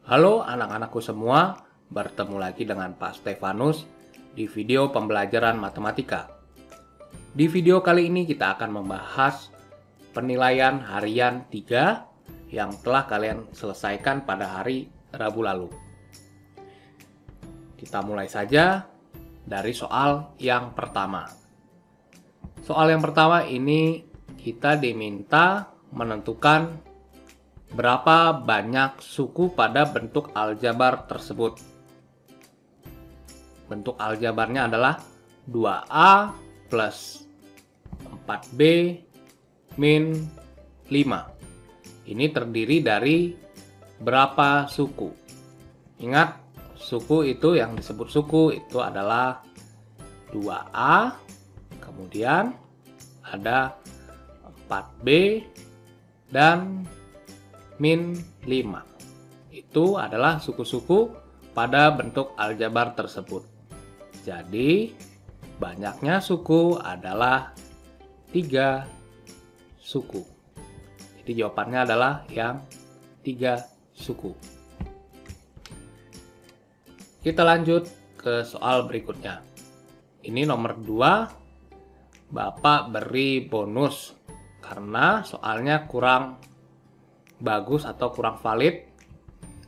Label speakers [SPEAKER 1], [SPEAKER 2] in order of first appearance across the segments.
[SPEAKER 1] Halo anak-anakku semua, bertemu lagi dengan Pak Stefanus di video pembelajaran matematika. Di video kali ini kita akan membahas penilaian harian 3 yang telah kalian selesaikan pada hari Rabu lalu. Kita mulai saja dari soal yang pertama. Soal yang pertama ini kita diminta menentukan berapa banyak suku pada bentuk aljabar tersebut. Bentuk aljabarnya adalah 2A plus 4B min 5. Ini terdiri dari berapa suku? Ingat, suku itu yang disebut suku itu adalah 2A, kemudian ada 4B dan min 5. Itu adalah suku-suku pada bentuk aljabar tersebut. Jadi, banyaknya suku adalah 3 suku. Jadi, jawabannya adalah yang 3 suku. Kita lanjut ke soal berikutnya. Ini nomor 2. Bapak beri bonus karena soalnya kurang bagus atau kurang valid.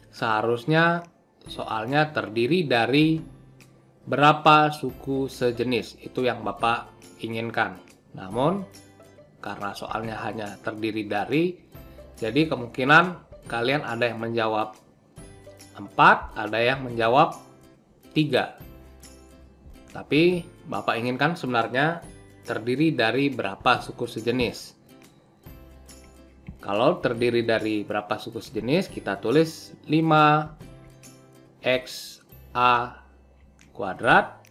[SPEAKER 1] Seharusnya soalnya terdiri dari berapa suku sejenis, itu yang Bapak inginkan. Namun karena soalnya hanya terdiri dari, jadi kemungkinan kalian ada yang menjawab 4, ada yang menjawab 3. Tapi Bapak inginkan sebenarnya terdiri dari berapa suku sejenis. Kalau terdiri dari berapa suku sejenis, kita tulis 5xa kuadrat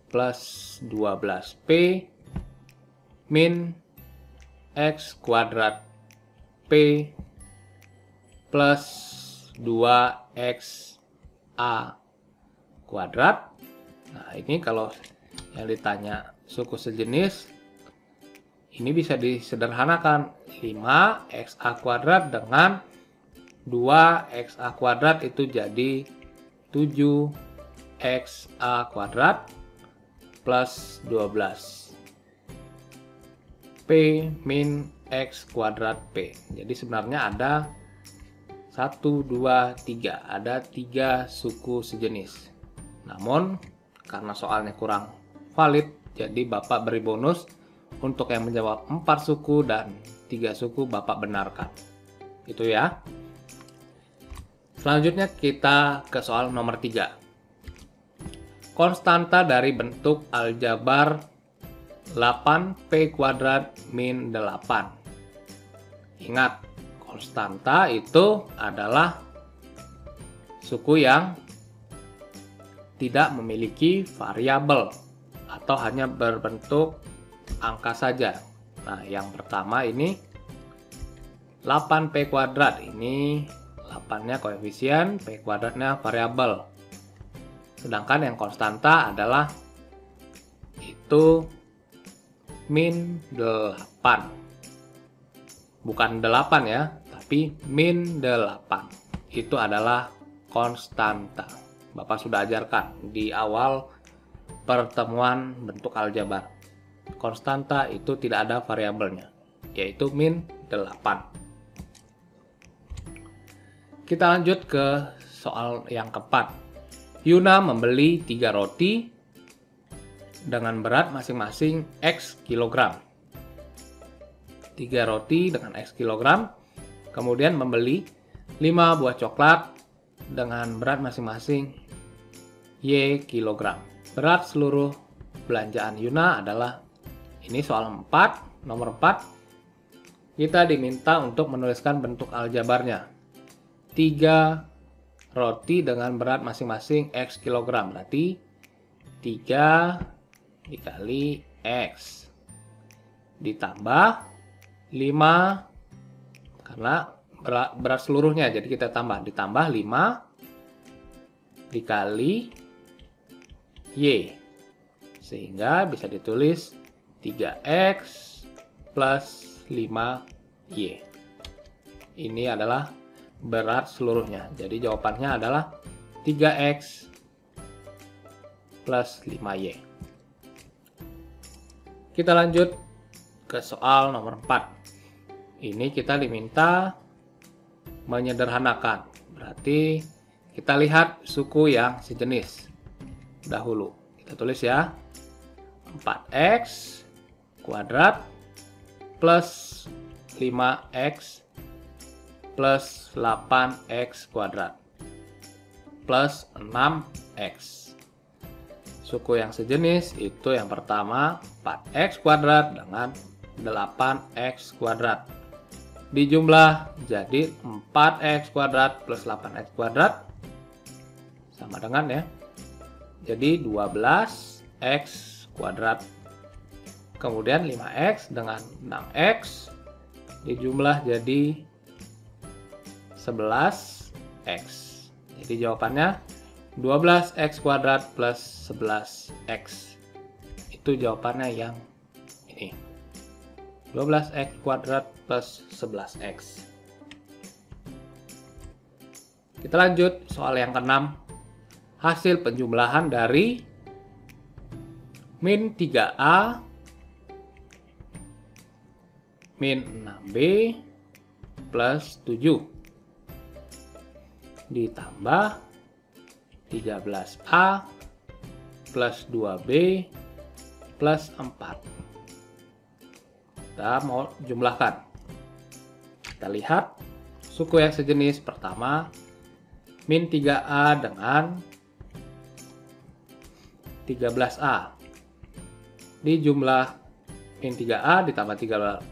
[SPEAKER 1] plus 12p min x kuadrat p plus 2xa kuadrat. Nah, ini kalau yang ditanya suku sejenis, ini bisa disederhanakan. 5xa kuadrat dengan 2xa kuadrat itu jadi 7xa kuadrat plus 12 p min x kuadrat p. Jadi sebenarnya ada 1, 2, 3. Ada 3 suku sejenis. Namun karena soalnya kurang valid, jadi Bapak beri bonus untuk yang menjawab 4 suku dan 3 suku Bapak benarkan. Itu ya. Selanjutnya kita ke soal nomor 3. Konstanta dari bentuk aljabar 8p kuadrat min 8. Ingat, konstanta itu adalah suku yang tidak memiliki variabel atau hanya berbentuk angka saja. Nah, yang pertama ini 8p kuadrat. Ini 8-nya koefisien, p kuadratnya variabel. Sedangkan yang konstanta adalah itu min 8. Bukan 8 ya, tapi min 8. Itu adalah konstanta. Bapak sudah ajarkan di awal pertemuan bentuk aljabar. Konstanta itu tidak ada variabelnya, yaitu min 8. Kita lanjut ke soal yang keempat. Yuna membeli 3 roti dengan berat masing-masing X kilogram. 3 roti dengan X kilogram, kemudian membeli 5 buah coklat dengan berat masing-masing Y kilogram. Berat seluruh belanjaan Yuna adalah, ini soal 4, nomor 4. Kita diminta untuk menuliskan bentuk aljabarnya. 3 roti dengan berat masing-masing X kilogram. Berarti 3 dikali X. Ditambah 5, karena berat seluruhnya, jadi kita ditambah 5 dikali Y. Sehingga bisa ditulis 3X plus 5Y. Ini adalah berat seluruhnya. Jadi jawabannya adalah 3x plus 5y. Kita lanjut ke soal nomor 4. Ini kita diminta menyederhanakan. Berarti kita lihat suku yang sejenis dahulu. Kita tulis ya. 4x kuadrat plus 5x plus 8x kuadrat plus 6x. Suku yang sejenis itu yang pertama 4x kuadrat dengan 8x kuadrat. Dijumlah jadi 4x kuadrat plus 8x kuadrat sama dengan ya. Jadi 12x kuadrat. Kemudian 5x dengan 6x dijumlah jadi 11x. Jadi jawabannya 12x kuadrat plus 11x. Itu jawabannya yang ini. 12x kuadrat plus 11x. Kita lanjut soal yang ke-6. Hasil penjumlahan dari min 3a min 6b plus 7 ditambah 13a plus 2b plus 4. Kita mau jumlahkan. Kita lihat suku yang sejenis pertama min 3a dengan 13a. Dijumlah min 3a ditambah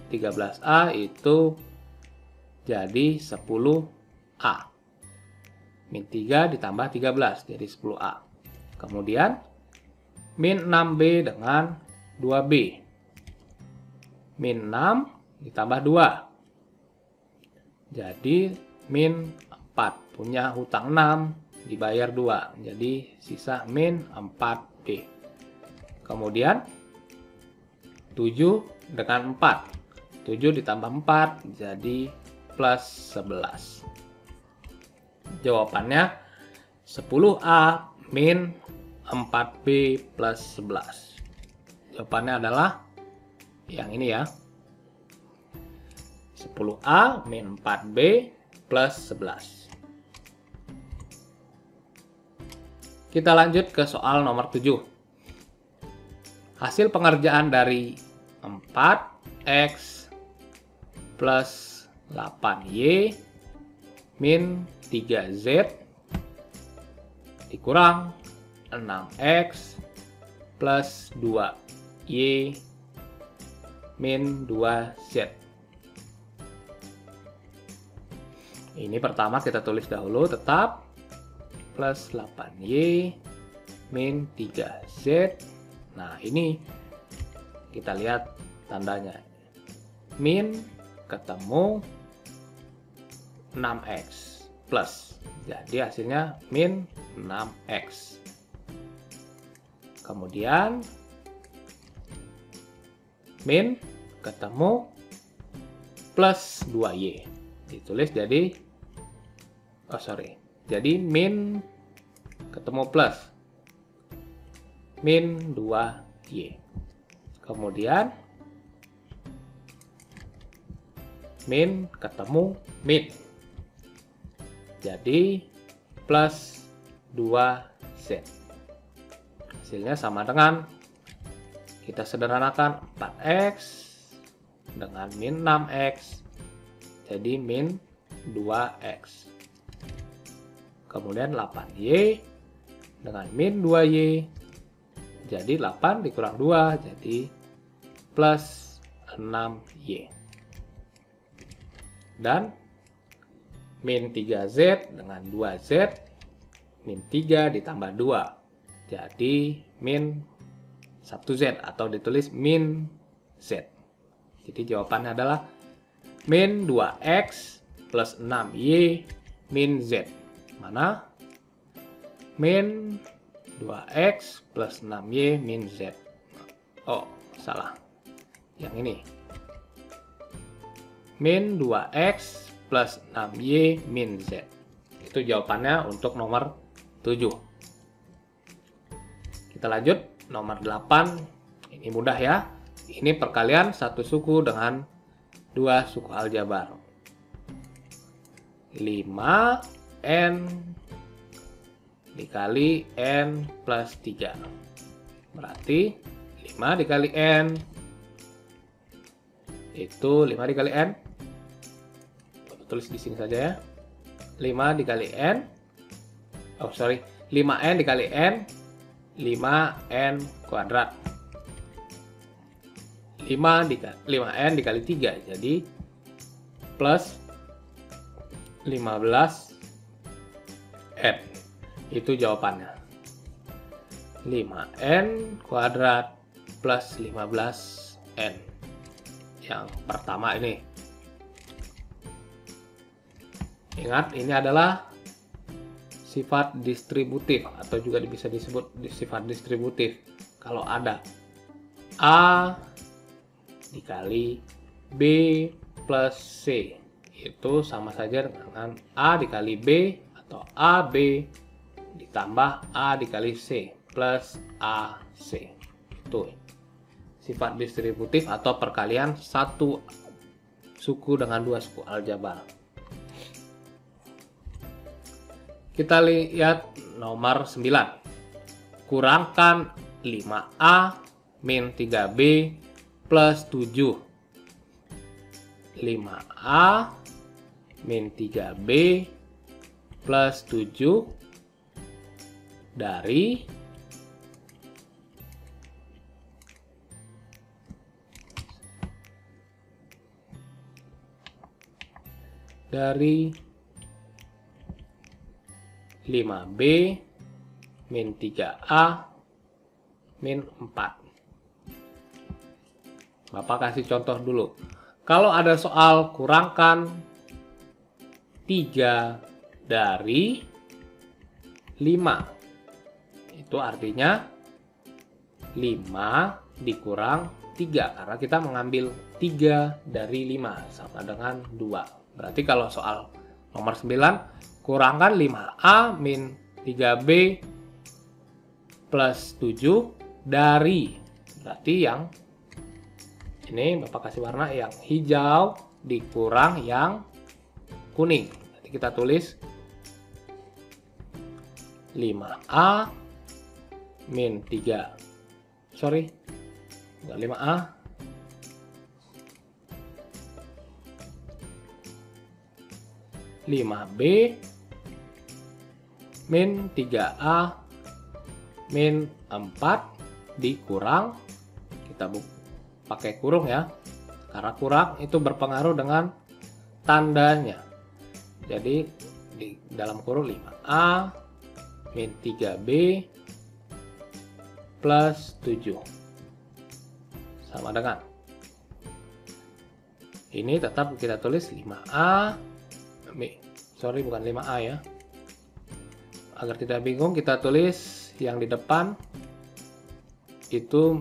[SPEAKER 1] 13a itu jadi 10a. Min 3 ditambah 13 jadi 10a. Kemudian min 6b dengan 2b. Min 6 ditambah 2. Jadi min 4. Punya hutang 6 dibayar 2. Jadi sisa min 4b. Kemudian 7 dengan 4. 7 ditambah 4 jadi plus 11. Jawabannya 10A min 4B plus 11. Jawabannya adalah yang ini ya. 10A min 4B plus 11. Kita lanjut ke soal nomor 7. Hasil pengerjaan dari 4x plus 8y min 3z dikurang 6x plus 2y min 2z. Ini pertama kita tulis dahulu tetap plus 8y min 3z. Nah ini kita lihat tandanya. Min ketemu 6x plus. Jadi hasilnya min 6x. Kemudian min ketemu plus 2y. Ditulis jadi jadi min ketemu plus min 2y. Kemudian min ketemu min. Jadi plus 2z. Hasilnya sama dengan kita sederhanakan 4x dengan min 6x. Jadi min 2x. Kemudian 8y dengan min 2y. Jadi 8 dikurang 2 jadi plus 6y. Dan min 3z dengan 2z, min 3 ditambah 2. Jadi min 1z atau ditulis min z. Jadi jawabannya adalah min 2x plus 6y min z. Mana? Min 2x plus 6y min z. Oh, salah. Yang ini. Min 2x plus 6Y min Z. Itu jawabannya untuk nomor 7. Kita lanjut nomor 8. Ini mudah ya. Ini perkalian satu suku dengan dua suku aljabar. 5N dikali N plus 3. Berarti 5 dikali N itu 5 dikali N. Tulis di sini saja ya. 5 dikali N. 5N dikali N, 5N kuadrat. 5N dikali 3, jadi plus 15N. Itu jawabannya. 5N kuadrat plus 15N. Yang pertama ini. Ingat, ini adalah sifat distributif atau juga bisa disebut sifat distributif. Kalau ada A dikali B plus C, itu sama saja dengan A dikali B atau AB ditambah A dikali C plus AC. Itu sifat distributif atau perkalian satu suku dengan dua suku aljabar. Kita lihat nomor 9. Kurangkan 5A min 3B plus 7. 5A min 3B plus 7 dari 5B min 3A min 4. Bapak kasih contoh dulu. Kalau ada soal kurangkan 3 dari 5, itu artinya 5 dikurang 3, karena kita mengambil 3 dari 5 sama dengan 2. Berarti kalau soal nomor 9, kurangkan 5A min 3B plus 7 dari, berarti yang ini Bapak kasih warna yang hijau dikurang yang kuning. Nanti kita tulis 5A min 3. Enggak 5A. 5B min 3A min 4 dikurang, kita pakai kurung ya, karena kurang itu berpengaruh dengan tandanya. Jadi di dalam kurung 5A min 3B plus 7 sama dengan, ini tetap kita tulis 5A, bukan 5A ya. Agar tidak bingung, kita tulis yang di depan itu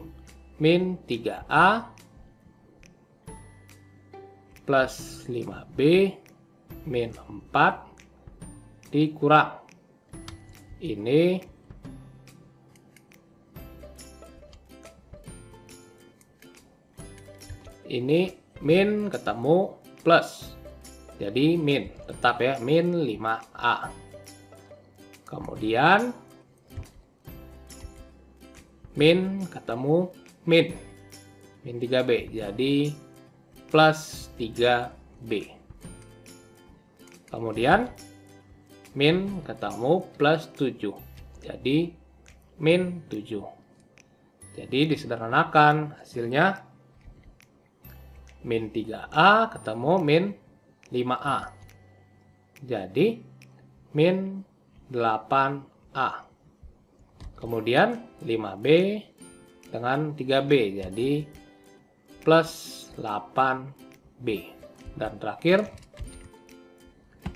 [SPEAKER 1] min 3A plus 5B min 4 dikurang. Ini min ketemu plus. Jadi min, tetap ya, min 5A. Kemudian min ketemu min 3B, jadi plus 3B. Kemudian min ketemu plus 7, jadi min 7. Jadi disederhanakan hasilnya min 3A ketemu min 5A, jadi min 8A. Kemudian 5B dengan 3B, jadi plus 8B. Dan terakhir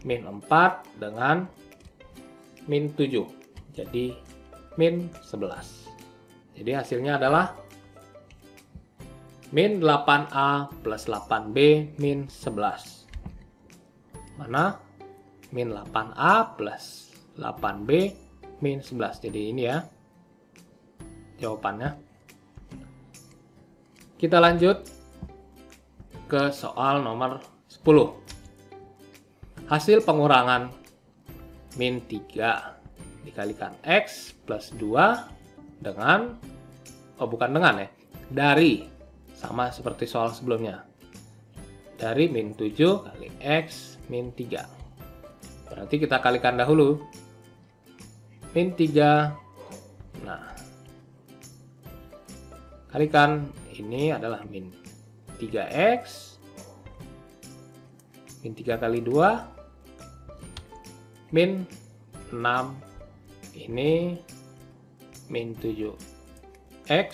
[SPEAKER 1] min 4 dengan min 7, jadi min 11. Jadi hasilnya adalah min 8A plus 8B min 11. Mana? Min 8A plus 8B min 11. Jadi ini ya jawabannya. Kita lanjut ke soal nomor 10. Hasil pengurangan min 3 dikalikan X plus 2 dengan, bukan dengan ya, dari, sama seperti soal sebelumnya, dari min 7 kali X min 3. Berarti kita kalikan dahulu min 3. Nah, kalikan ini adalah min 3X min 3 kali 2 min 6, ini min 7X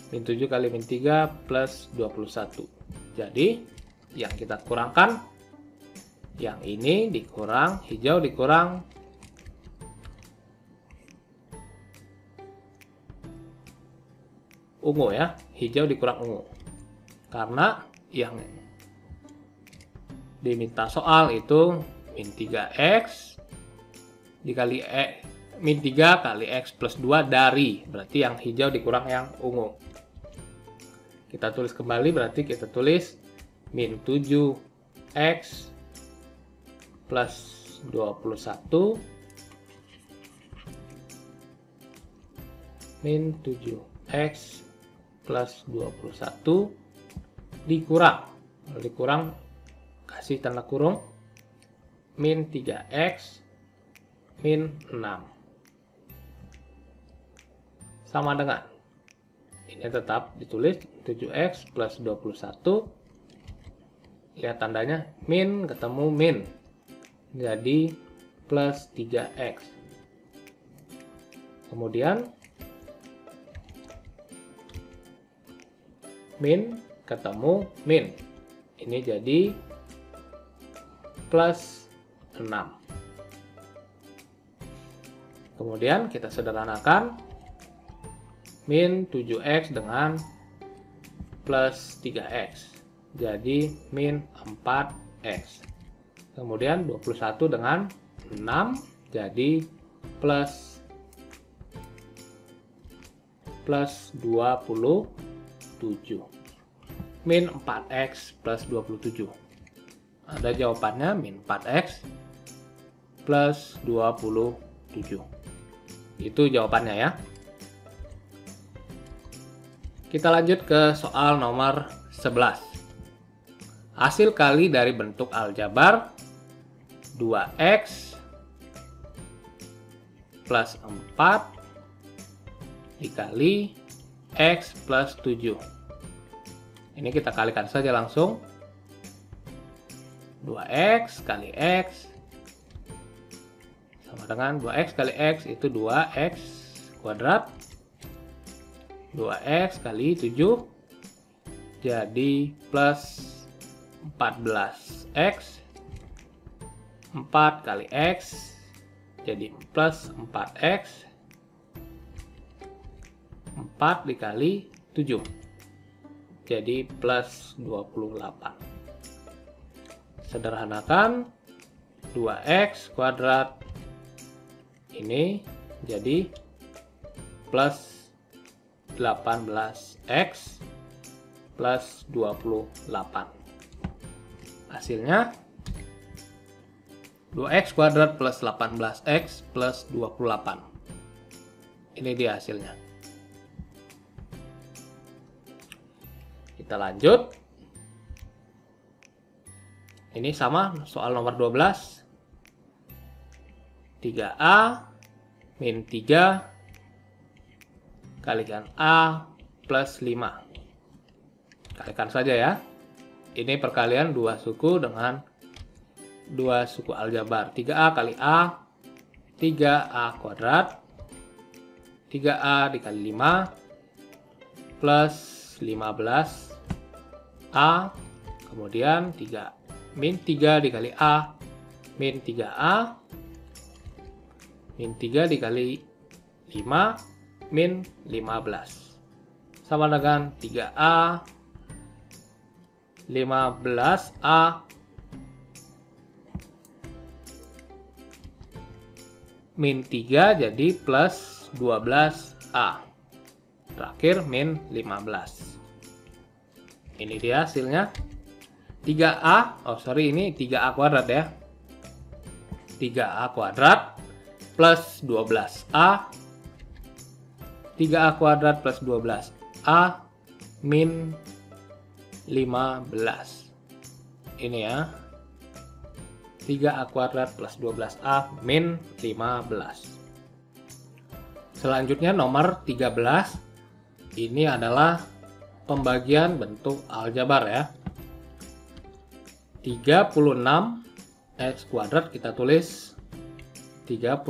[SPEAKER 1] min 7 kali min 3 plus 21. Jadi yang kita kurangkan, yang ini dikurang, hijau dikurang ungu ya, hijau dikurang ungu. Karena yang diminta soal itu min 3X dikali min 3 kali X plus 2 dari, berarti yang hijau dikurang yang ungu. Kita tulis kembali, berarti kita tulis min 7X plus 21 min 7X plus 21 dikurang, kasih tanda kurung, min 3X min 6 sama dengan, ini tetap ditulis 7X plus 21, lihat tandanya min ketemu min, jadi plus 3X. Kemudian min ketemu min, ini jadi plus 6. Kemudian kita sederhanakan, min 7X dengan plus 3X, jadi min 4X. Kemudian 21 dengan 6 jadi plus 27. Min 4X plus 27. Ada jawabannya min 4X plus 27. Itu jawabannya ya. Kita lanjut ke soal nomor 11. Hasil kali dari bentuk aljabar 2X plus 4 dikali X plus 7. Ini kita kalikan saja langsung. 2X kali X sama dengan 2X kali X itu 2X kuadrat. 2X kali 7 jadi plus 14X. 4 kali X jadi plus 4X. 4 dikali 7 jadi plus 28. Sederhanakan, 2X kuadrat ini jadi plus 18X plus 28. Hasilnya 2X kuadrat plus 18X plus 28. Ini dia hasilnya. Kita lanjut. Ini sama soal nomor 12. 3A min 3 kalikan A plus 5. Kalikan saja ya. Ini perkalian dua suku dengan dua suku aljabar. 3A kali A, 3A kuadrat. 3A dikali 5 plus 15A, kemudian min 3 dikali A, min 3A, min 3 dikali 5, min 15. Sama dengan 3A 15A min 3 jadi plus 12A. Terakhir min 15. Ini dia hasilnya. 3A, ini 3A kuadrat ya. 3A kuadrat plus 12A. 3A kuadrat plus 12A min 15. Ini ya. 3A kuadrat plus 12A min 15. Selanjutnya nomor 13. Ini adalah pembagian bentuk aljabar ya. 36 X kuadrat kita tulis 36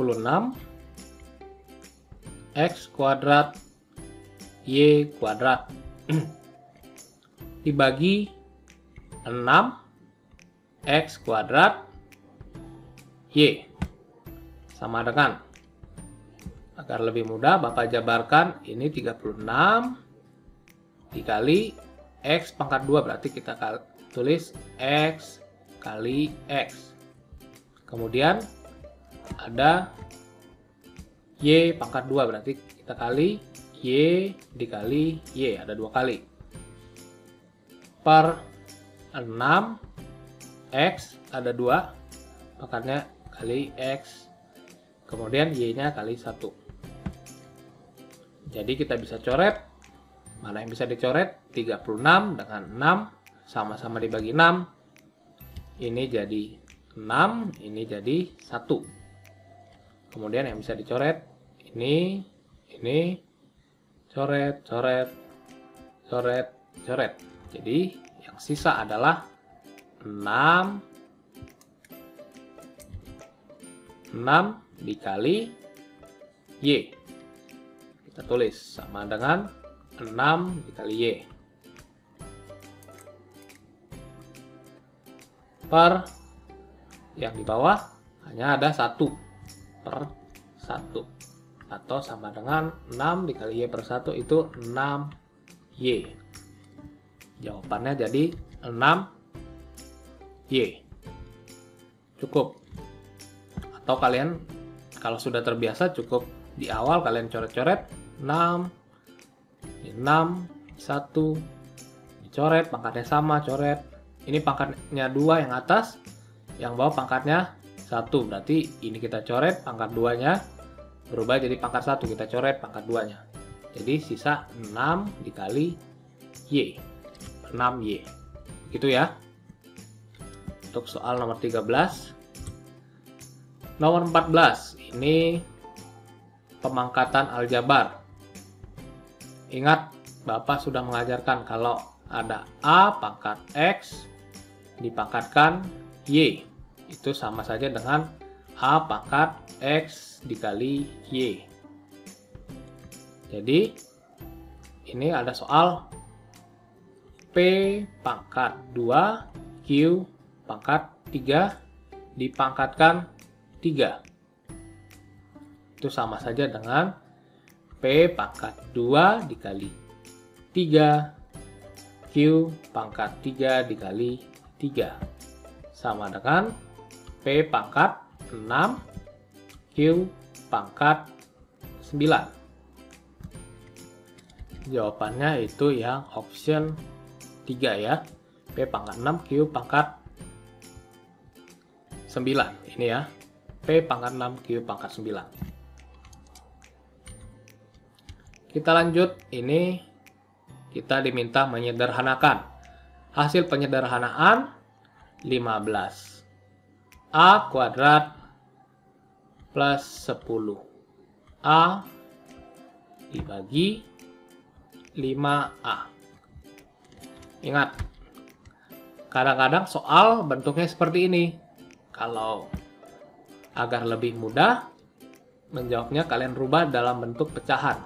[SPEAKER 1] X kuadrat Y kuadrat dibagi 6 X kuadrat Y sama dengan, agar lebih mudah Bapak jabarkan, ini 36 dikali X pangkat 2, berarti kita tulis X kali X. Kemudian ada Y pangkat 2, berarti kita kali Y dikali Y, ada 2 kali. Per 6 X ada 2, pangkatnya kali X, kemudian Y-nya kali 1. Jadi kita bisa coret, mana yang bisa dicoret? 36 dengan 6 sama-sama dibagi 6. Ini jadi 6, ini jadi 1. Kemudian yang bisa dicoret, ini, coret, coret, coret, coret. Jadi yang sisa adalah 6 dikali Y. Kita tulis sama dengan 6 dikali Y. Per yang di bawah hanya ada 1 per 1. Atau sama dengan 6 dikali Y per 1 itu 6Y. Jawabannya jadi 6Y. Cukup. Atau kalian kalau sudah terbiasa cukup di awal kalian coret-coret 6, 1, dicoret, pangkatnya sama, coret. Ini pangkatnya 2 yang atas, yang bawah pangkatnya 1. Berarti ini kita coret, pangkat 2-nya berubah jadi pangkat 1, kita coret pangkat 2-nya. Jadi sisa 6 dikali Y. 6Y. Gitu ya. Untuk soal nomor 13. Nomor 14, ini pemangkatan aljabar. Ingat, Bapak sudah mengajarkan kalau ada A pangkat X dipangkatkan Y. Itu sama saja dengan A pangkat X dikali Y. Jadi, ini ada soal P pangkat 2, Q pangkat 3 dipangkatkan 3. Itu sama saja dengan P pangkat 2 dikali 3, Q pangkat 3 dikali 3. Sama dengan P pangkat 6, Q pangkat 9. Jawabannya itu yang option 3 ya. P pangkat 6, Q pangkat 9. Ini ya. P pangkat 6, Q pangkat 9. Kita lanjut, ini kita diminta menyederhanakan. Hasil penyederhanaan 15 A kuadrat plus 10 A dibagi 5A. Ingat, kadang-kadang soal bentuknya seperti ini. Kalau agar lebih mudah menjawabnya, kalian rubah dalam bentuk pecahan.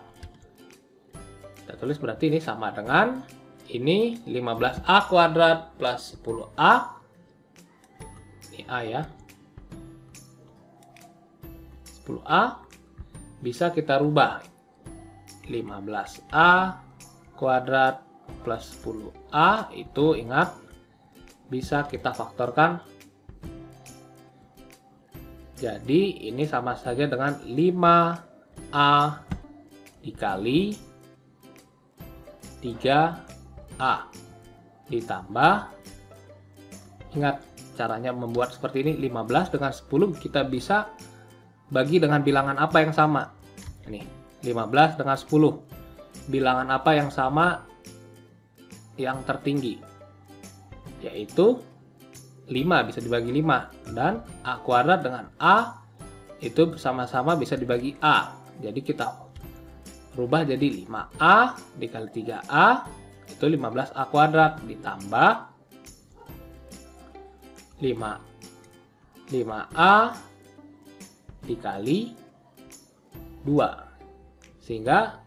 [SPEAKER 1] Kita tulis berarti ini sama dengan ini 15A kuadrat plus 10A. Ini A ya. 10A bisa kita rubah 15A kuadrat plus 10A itu, ingat, bisa kita faktorkan. Jadi ini sama saja dengan 5A dikali 3A ditambah, ingat caranya membuat seperti ini, 15 dengan 10 kita bisa bagi dengan bilangan apa yang sama. Ini 15 dengan 10, bilangan apa yang sama yang tertinggi, yaitu 5 bisa dibagi 5, dan A kuadrat dengan A itu sama-sama bisa dibagi A. Jadi kita rubah jadi 5A dikali 3A itu 15A kuadrat ditambah 5A dikali 2, sehingga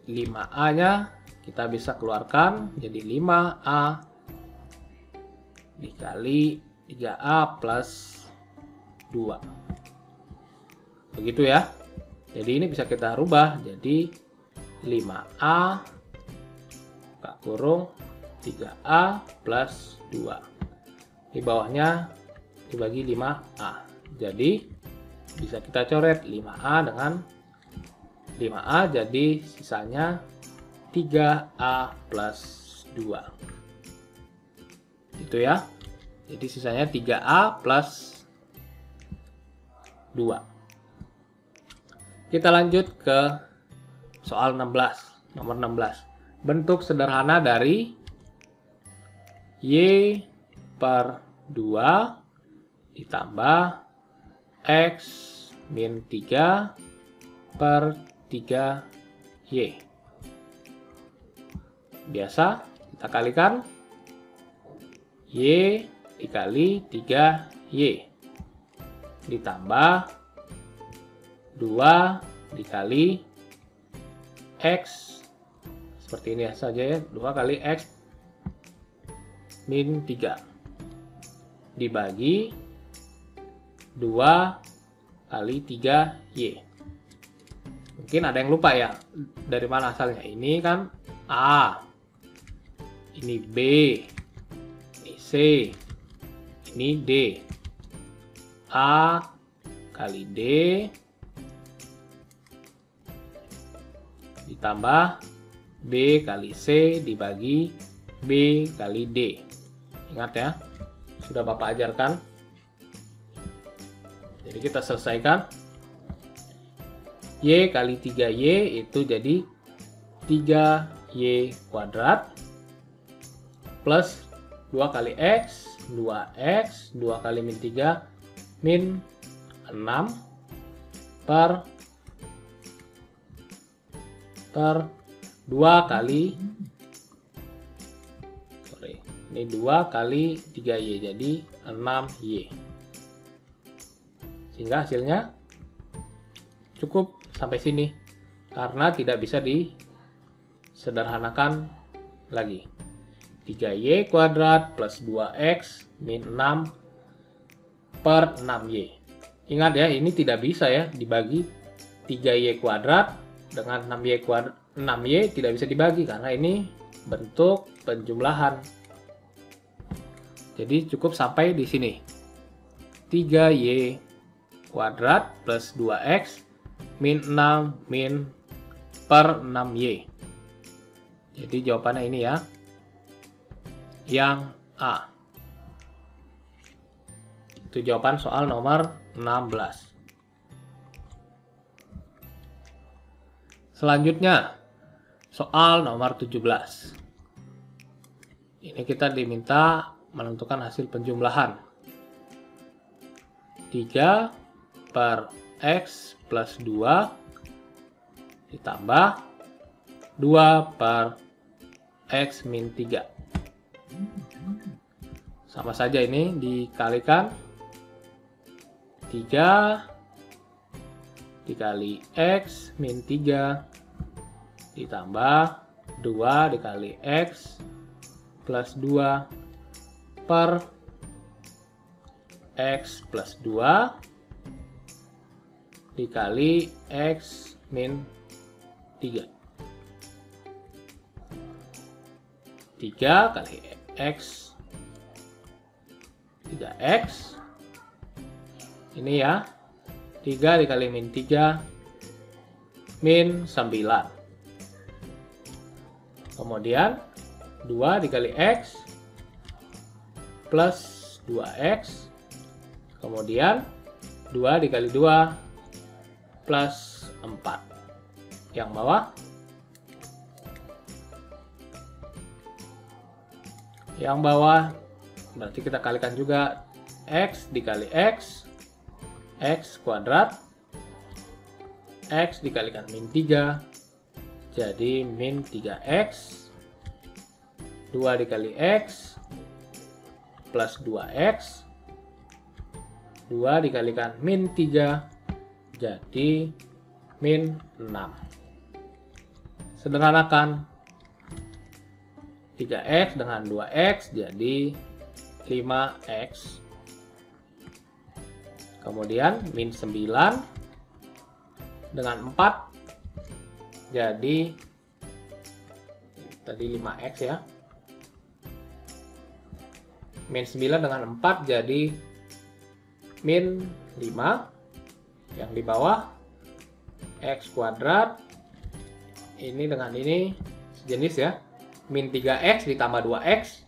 [SPEAKER 1] 5A nya kita bisa keluarkan jadi 5A dikali 3A plus 2. Begitu ya. Jadi ini bisa kita rubah jadi 5A buka kurung 3A plus 2. Di bawahnya dibagi 5A. Jadi bisa kita coret 5A dengan 5A, jadi sisanya 3A plus 2. Itu ya. Jadi sisanya 3A plus 2. Kita lanjut ke soal 16, nomor 16. Bentuk sederhana dari Y per 2 ditambah X min 3 per 3Y. Biasa kita kalikan Y dikali 3Y ditambah 2 dikali X, seperti ini saja ya, 2 kali X min 3 dibagi 2 kali 3Y. Mungkin ada yang lupa ya, dari mana asalnya. Ini kan A, ini B, ini C, ini D. A kali D ditambah B kali C dibagi B kali D. Ingat ya, sudah Bapak ajarkan. Jadi kita selesaikan. Y kali 3Y itu jadi 3Y kuadrat plus 2 kali X, 2X, 2 kali min 3 min 6 per 2 kali, ini 2 kali 3Y jadi 6Y. Sehingga hasilnya cukup sampai sini karena tidak bisa disederhanakan lagi. 3Y kuadrat plus 2X min 6 per 6Y. Ingat ya, ini tidak bisa ya dibagi 3Y kuadrat dengan 6Y kuadrat. 6Y tidak bisa dibagi karena ini bentuk penjumlahan. Jadi cukup sampai di sini. 3Y kuadrat plus 2X min 6 min per 6Y. Jadi jawabannya ini ya, yang A. Itu jawaban soal nomor 16. Selanjutnya soal nomor 17. Ini kita diminta menentukan hasil penjumlahan 3 per X plus 2 ditambah 2 per X min 3. Sama saja ini dikalikan 3 dikali X min 3 ditambah 2 dikali X plus 2 per X plus 2 dikali X min 3. 3 kali X 3x. Ini ya, 3 dikali min 3, min 9. Kemudian 2 dikali x, plus 2x. Kemudian 2 dikali 2, plus 4. Yang bawah, berarti kita kalikan juga x dikali x kuadrat, x dikalikan min 3, jadi min 3x, 2 dikali x, plus 2x, 2 dikalikan min 3, jadi min 6. Sederhanakan 3x dengan 2x jadi 5x. Kemudian min 9 dengan 4 jadi tadi 5x ya. Min 9 dengan 4 jadi min 5. Yang di bawah x kuadrat, ini dengan ini sejenis ya. Min 3x ditambah 2x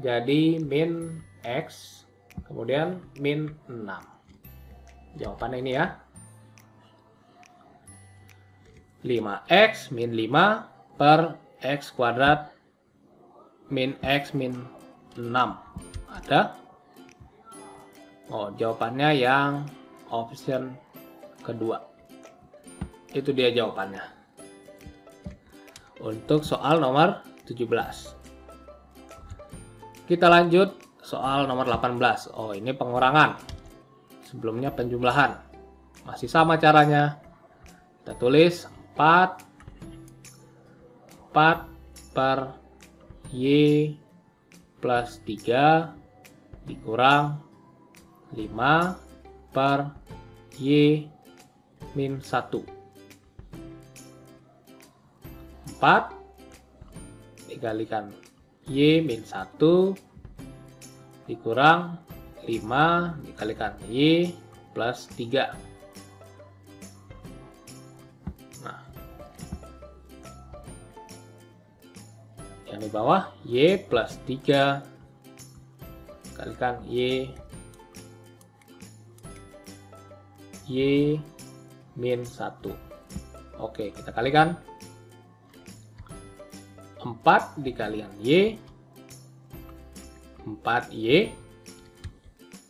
[SPEAKER 1] jadi min x, kemudian min 6. Jawabannya ini ya, 5x min 5 per x kuadrat min x min 6. Ada? Oh, jawabannya yang option kedua. Itu dia jawabannya untuk soal nomor 17. Kita lanjut soal nomor 18. Oh, ini pengurangan. Sebelumnya penjumlahan. Masih sama caranya. Kita tulis 4 per y plus 3 dikurang 5 per y min 1. 4 dikalikan y min 1 dikurang 5 dikalikan y plus 3. Nah, yang di bawah y plus 3 dikalikan y min 1. Oke, kita kalikan. 4 dikalikan y, 4y,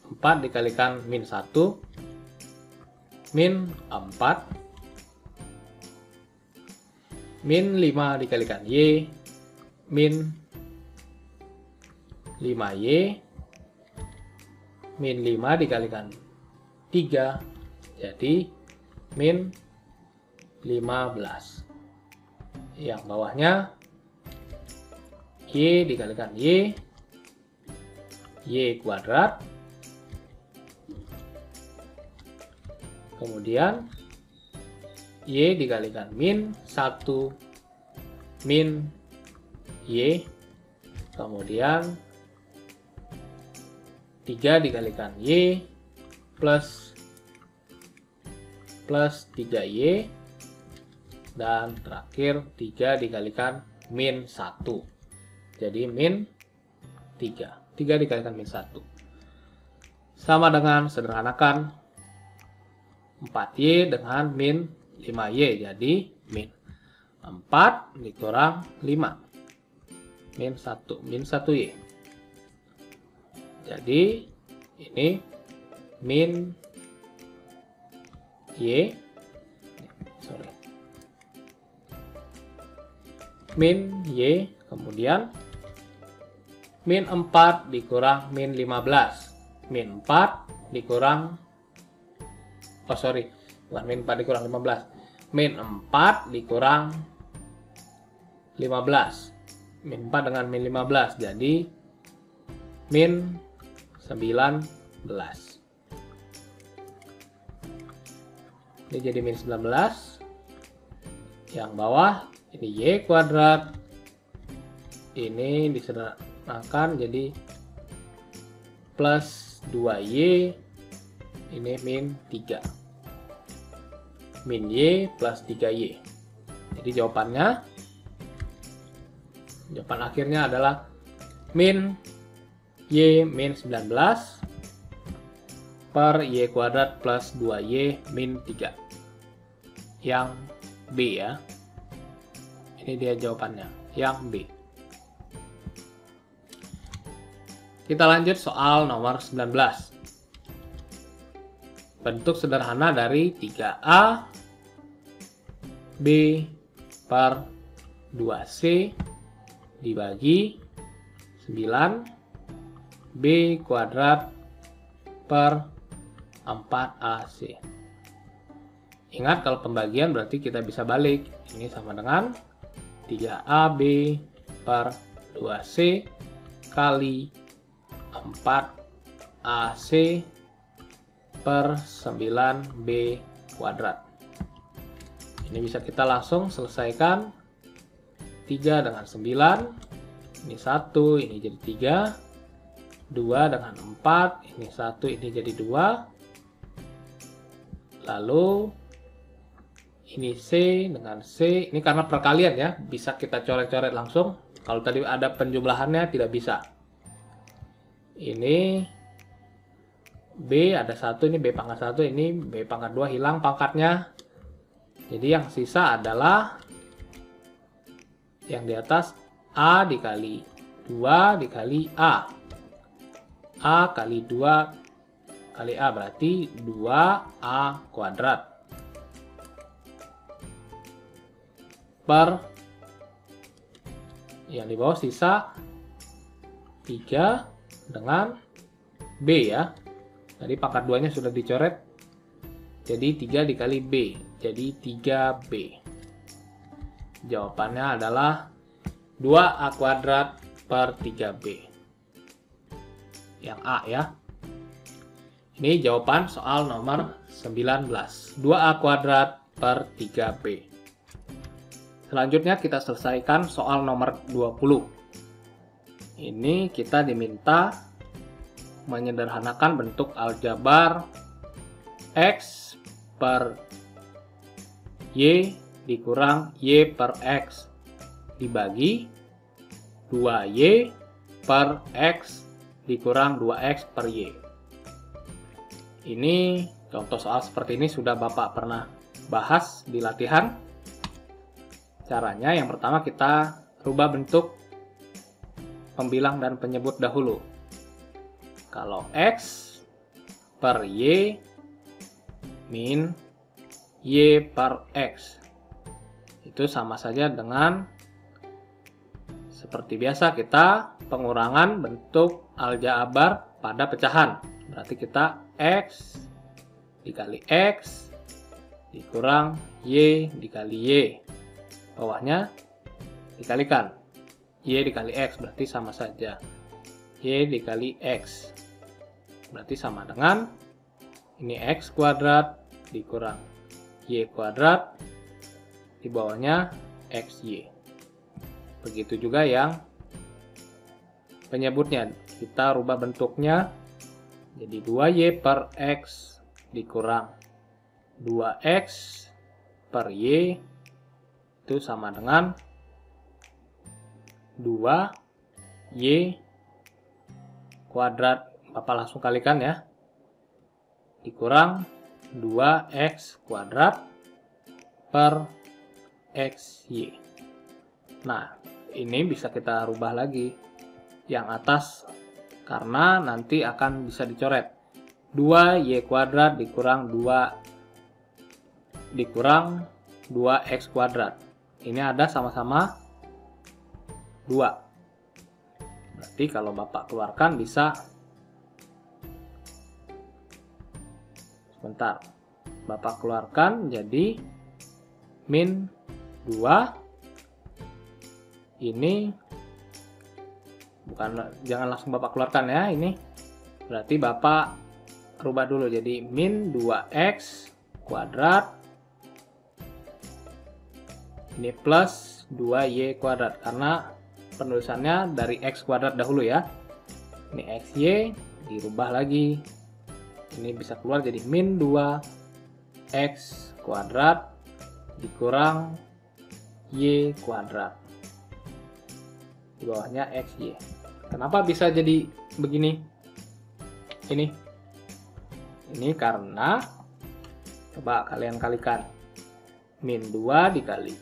[SPEAKER 1] 4 dikalikan min 1, min 4, min 5 dikalikan y, min 5y, min 5 dikalikan 3, jadi min 15. Yang bawahnya y dikalikan y kuadrat, kemudian y dikalikan min 1 min y, kemudian 3 dikalikan y plus 3y, dan terakhir 3 dikalikan min 1. Jadi min 3. 3 dikalikan min 1. Sama dengan sederhanakan 4y dengan min 5y. Jadi min 4 dikurang 5. Min 1. Min 1y. Jadi ini min y. Min y. Kemudian min 4 dikurang min 15. Min 4 dikurang, bukan min 4 dikurang 15. Min 4 dikurang 15. Min 4 dengan min 15. Jadi min 19. Ini jadi min 19. Yang bawah ini y kuadrat. Ini disederhanakan jadi plus 2Y, ini min 3. Min Y plus 3Y. Jadi jawaban akhirnya adalah min Y min 19 per Y kuadrat plus 2Y min 3. Yang B ya. Ini dia jawabannya, yang B. Kita lanjut soal nomor 19. Bentuk sederhana dari 3A B per 2C dibagi 9 B kuadrat per 4AC. Ingat, kalau pembagian berarti kita bisa balik. Ini sama dengan 3AB per 2C kali 4AC per 9B kuadrat. Ini bisa kita langsung selesaikan. 3 dengan 9, ini 1, ini jadi 3. 2 dengan 4, ini 1, ini jadi 2. Lalu ini C dengan C, ini karena perkalian ya, bisa kita coret-coret langsung. Kalau tadi ada penjumlahannya tidak bisa. Ini B ada 1, ini B pangkat 1, ini B pangkat 2, hilang pangkatnya. Jadi yang sisa adalah yang di atas A dikali 2 dikali A. A kali 2 kali A berarti 2A kuadrat. Per yang di bawah sisa 3 dengan B ya. Tadi pangkat 2 nya sudah dicoret, jadi 3 dikali B, jadi 3B. Jawabannya adalah 2A kuadrat per 3B. Yang A ya. Ini jawaban soal nomor 19. 2A kuadrat per 3B. Selanjutnya kita selesaikan soal nomor 20. Ini kita diminta menyederhanakan bentuk aljabar X per Y dikurang Y per X dibagi 2Y per X dikurang 2X per Y. Ini contoh soal seperti ini sudah Bapak pernah bahas di latihan. Caranya yang pertama kita rubah bentuk pembilang dan penyebut dahulu. Kalau X per Y min Y per X, itu sama saja dengan seperti biasa kita pengurangan bentuk aljabar pada pecahan. Berarti kita X dikali X dikurang Y dikali Y. Bawahnya dikalikan. Y dikali X berarti sama saja. Y dikali X berarti sama dengan ini X kuadrat dikurang Y kuadrat, di bawahnya XY. Begitu juga yang penyebutnya. Kita rubah bentuknya jadi 2Y per X dikurang 2X per Y itu sama dengan 2Y kuadrat. Bapak langsung kalikan ya. Dikurang 2X kuadrat per XY. Nah, ini bisa kita rubah lagi yang atas karena nanti akan bisa dicoret. 2Y kuadrat dikurang 2 dikurang 2X kuadrat. Ini ada sama-sama 2. Berarti kalau Bapak keluarkan bisa, sebentar, Bapak keluarkan jadi min 2. Ini bukan, jangan langsung Bapak keluarkan ya, ini berarti Bapak rubah dulu jadi min 2X kuadrat ini plus 2Y kuadrat karena penulisannya dari X kuadrat dahulu ya. Ini XY dirubah lagi. Ini bisa keluar jadi min 2x kuadrat dikurang y kuadrat. Di bawahnya xy. Kenapa bisa jadi begini? Ini karena coba kalian kalikan. Min 2 dikali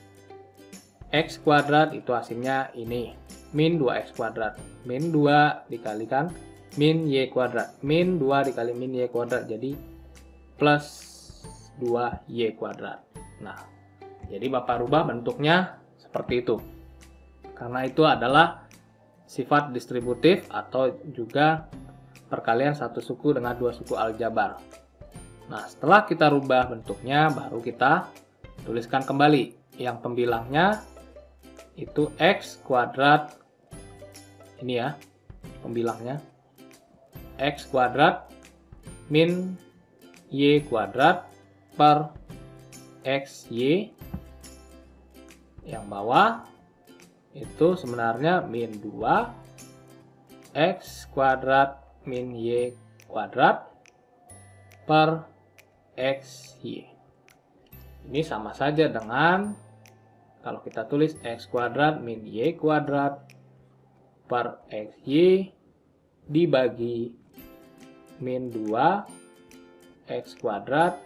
[SPEAKER 1] x kuadrat itu hasilnya ini. Min 2x kuadrat. Min 2 dikalikan min y kuadrat. Min 2 dikali min y kuadrat. Jadi plus 2y kuadrat. Nah, jadi Bapak rubah bentuknya seperti itu. Karena itu adalah sifat distributif atau juga perkalian satu suku dengan dua suku aljabar. Nah, setelah kita rubah bentuknya, baru kita tuliskan kembali. Yang pembilangnya itu x kuadrat, ini ya, pembilangnya. X kuadrat min y kuadrat per xy. Yang bawah itu sebenarnya min 2 x kuadrat min y kuadrat per xy. Ini sama saja dengan kalau kita tulis x kuadrat min y kuadrat per xy dibagi min 2 x kuadrat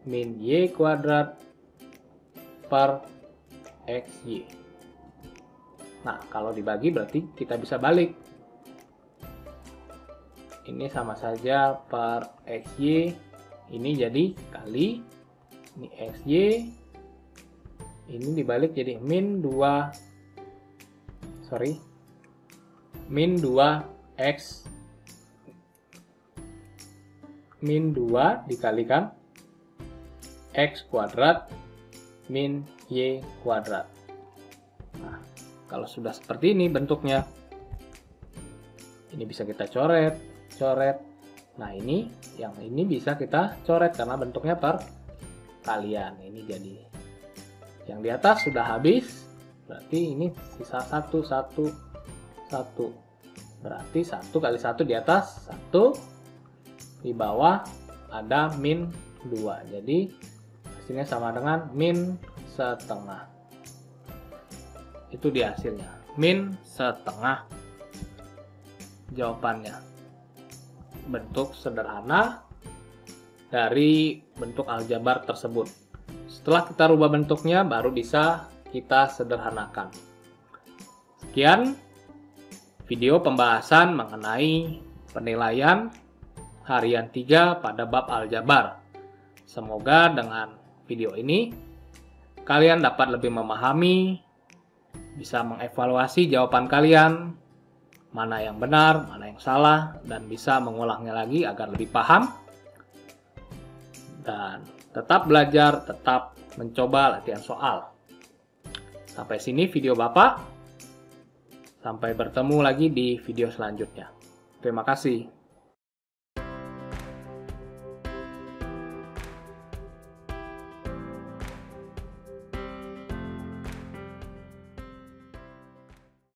[SPEAKER 1] min y kuadrat per xy. Nah, kalau dibagi berarti kita bisa balik. Ini sama saja per xy, ini jadi kali, ini xy, ini dibalik jadi min 2x, min 2 dikalikan x kuadrat min y kuadrat. Nah, kalau sudah seperti ini bentuknya, ini bisa kita coret. Nah, yang ini bisa kita coret karena bentuknya perkalian. Ini jadi yang di atas sudah habis, berarti ini sisa 1. Berarti 1 kali 1 di atas 1, di bawah ada min 2. Jadi hasilnya sama dengan min setengah. Itu dia hasilnya, min setengah. Jawabannya bentuk sederhana dari bentuk aljabar tersebut. Setelah kita rubah bentuknya, baru bisa kita sederhanakan. Sekian video pembahasan mengenai penilaian harian 3 pada bab aljabar. Semoga dengan video ini kalian dapat lebih memahami, bisa mengevaluasi jawaban kalian, mana yang benar, mana yang salah, dan bisa mengulangnya lagi agar lebih paham. Dan tetap belajar, tetap mencoba latihan soal. Sampai sini video Bapak. Sampai bertemu lagi di video selanjutnya. Terima kasih.